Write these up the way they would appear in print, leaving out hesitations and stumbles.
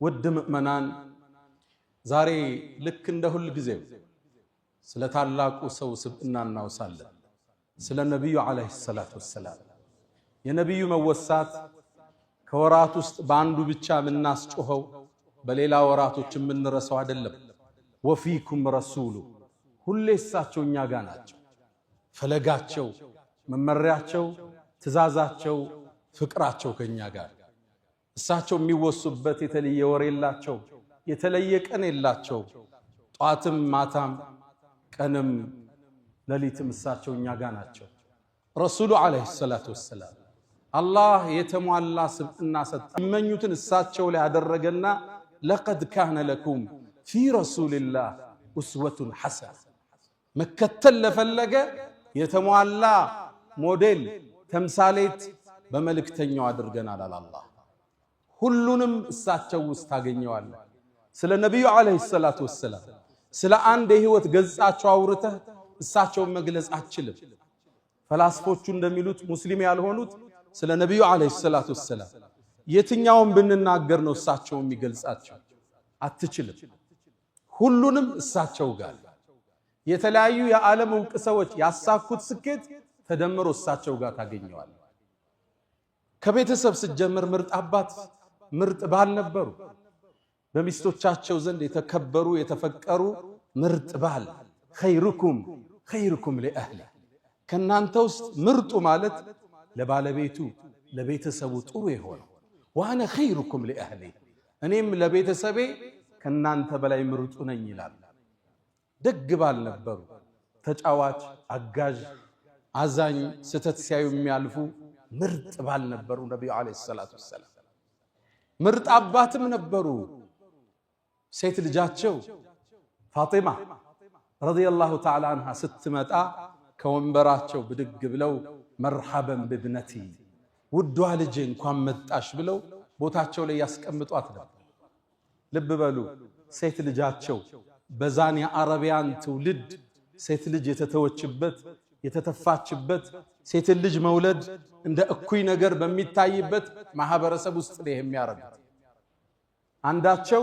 ውድ ምእመናን ዛሬ ልክ እንደ ሁል ጊዜው ስለ ታላቁ ሰው ስብዕና እናውሳለን። ስለ ነብዩ አለይሂ ሰላቱ ወሰላም የነብዩ መወሳት ከወራት ውስጥ በአንዱ ብቻ ምናስጮኸው በሌላ ወራቶች የምንረሳው አይደለም። ወፊኩም ረሱሉ ሁሌ እሳቸው እኛ ጋር ናቸው። ፈለጋቸው፣ መመሪያቸው፣ ትእዛዛቸው፣ ፍቅራቸው ከኛ ጋር። እሳቸው የሚወሱበት የተለየ ወር የላቸው፣ የተለየ ቀን የላቸው። ጧትም ማታም ቀንም ሌሊትም እሳቸው እኛ ጋር ናቸው። ረሱሉ አለይሂ ሰላቱ ወሰላም አላህ የተሟላ ስብዕና ሰጠ። ይመኙትን እሳቸው ላይ ያደረገና ለቀድ ካነ ለኩም ፊ ረሱልላህ ኡስወቱን ሐሰና መከተል ለፈለገ የተሟላ ሞዴል ተምሳሌት በመልእክተኛው አድርገናል አላህ። ሁሉንም እሳቸው ውስጥ ታገኘዋለህ። ስለ ነብዩ አለይሂ ሰላቱ ወሰላም ስለ አንድ የህይወት ገጻቸው አውርተህ እሳቸውን መግለጽ አትችልም። ፈላስፎቹ እንደሚሉት ሙስሊም ያልሆኑት ስለ ነብዩ አለይሂ ሰላቱ ወሰላም የትኛውን ብንናገር ነው እሳቸው የሚገልጻቸው? አትችልም። ሁሉንም እሳቸው ጋር የተለያዩ የዓለም ዕውቅ ሰዎች ያሳኩት ስኬት ተደምሮ እሳቸው ጋር ታገኘዋለህ። ከቤተሰብ ስትጀምር ምርጥ አባት ምርጥ ባል ነበሩ። በሚስቶቻቸው ዘንድ የተከበሩ የተፈቀሩ ምርጥ ባል። ኸይሩኩም ሊአህሊ ከናንተ ውስጥ ምርጡ ማለት ለባለቤቱ ለቤተሰቡ ጥሩ የሆነው ዋነ ኸይሩኩም ሊአህሊ እኔም ለቤተሰቤ ከናንተ በላይ ምርጡ ነኝ ይላል። ደግ ባል ነበሩ። ተጫዋች፣ አጋዥ፣ አዛኝ፣ ስተት ሲያዩ የሚያልፉ ምርጥ ባል ነበሩ ነብዩ አለይሂ ሰላቱ ወሰላም። ምርጥ አባትም ነበሩ። ሴት ልጃቸው ፋጢማ ረዲየላሁ ተዓላ አንሃ ስትመጣ ከወንበራቸው ብድግ ብለው መርሐበን ብብነቲ ውዷ ልጄ እንኳን መጣሽ ብለው ቦታቸው ላይ ያስቀምጧት ነበር። ልብ በሉ፣ ሴት ልጃቸው በዛን የአረቢያን ትውልድ ሴት ልጅ የተተወችበት የተተፋችበት ሴት ልጅ መውለድ እንደ እኩይ ነገር በሚታይበት ማህበረሰብ ውስጥ ነው የሚያረጉት። አንዳቸው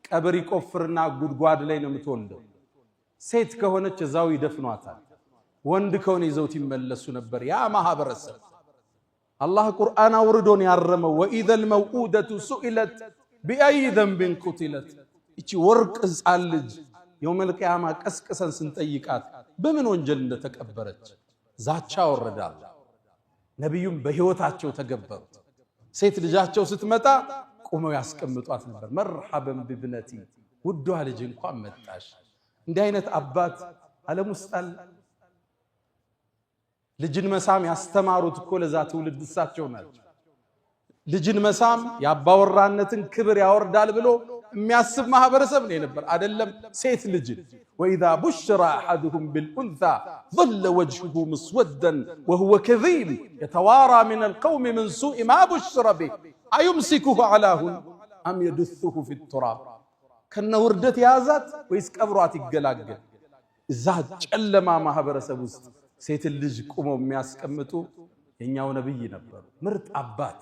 ቀብር ይቆፍርና ጉድጓድ ላይ ነው የምትወልደው። ሴት ከሆነች እዛው ይደፍኗታል። ወንድ ከሆነ ይዘውት ይመለሱ ነበር ያ ማህበረሰብ። አላህ ቁርአን አውርዶን ያረመው ወኢዘል መውኡደቱ ሱኢለት ቢአይ ዘንብን ቁትለት። እቺ ወርቅ ሕፃን ልጅ የውመል ቂያማ ቀስቅሰን ስንጠይቃት በምን ወንጀል እንደተቀበረች ዛቻ ወረዳል። ነብዩም በህይወታቸው ተገበሩት። ሴት ልጃቸው ስትመጣ ቆመው ያስቀምጧት ነበር። መርሐበን ብብነቲ ውዷ ልጅ እንኳን መጣሽ። እንዲህ አይነት አባት ዓለም ውስጥ አለ? ልጅን መሳም ያስተማሩት እኮ ለዛ ትውልድ እሳቸው ናቸው። ልጅን መሳም የአባወራነትን ክብር ያወርዳል ብሎ የሚያስብ ማህበረሰብ ነው ነበር። አይደለም ሴት ልጅን ወኢዛ ቡሽራ አሐዱሁም ቢልኡንሳ ظل وجهه مسودا وهو كظيم يتوارى من القوم من سوء ما بشر به أيمسكه على هون أم يدثه في التراب ከነ ውርደት ያዛት ወይስ ቀብሯት ይገላገል? እዛ ጨለማ ማህበረሰብ ውስጥ ሴት ልጅ ቆመው የሚያስቀምጡ የኛው ነብይ ነበሩ። ምርጥ አባት